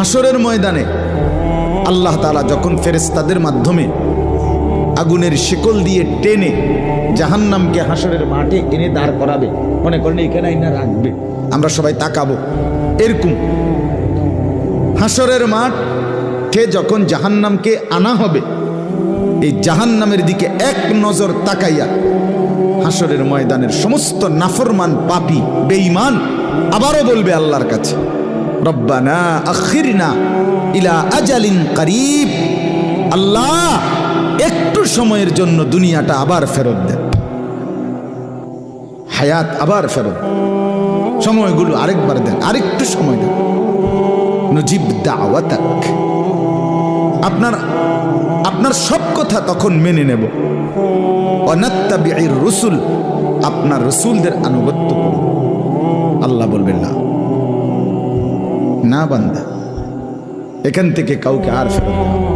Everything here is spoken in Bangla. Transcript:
হাসরের ময়দানে আল্লাহ তাআলা যখন ফেরেশতাদের মাধ্যমে আগুনের শিকল দিয়ে টেনে জাহান্নামকে হাসরের মাঠে এনে দাঁড় করাবে, মনে করেন এখানে আইনা রাখবে, আমরা সবাই তাকাবো, এরকম হাসরের মাঠে যখন জাহান্নামকে আনা হবে, এই জাহান্নামের দিকে এক নজর তাকাইয়া হাসরের ময়দানের সমস্ত নাফরমান পাপী বেঈমান আবারও বলবে আল্লাহর কাছে, রব্বানা আখিরনা ইলা আজালিন করিব, আল্লাহ একটু সময়ের জন্য দুনিয়াটা আবার ফেরত দেন, হায়াত আবার ফেরত, সময়গুলো আরেকবার দেন, আরেকটু সময় দেন, নজিব দাওয়াতাক, আপনার সব কথা তখন মেনে নেব, ওয়ানাত্তাবিউর রুসুল, আপনার রসুলদের আনুগত্য করব। আল্লাহ বলবেন না, না বান্দা, এখান থেকে কাউকে আর ফেরত দেব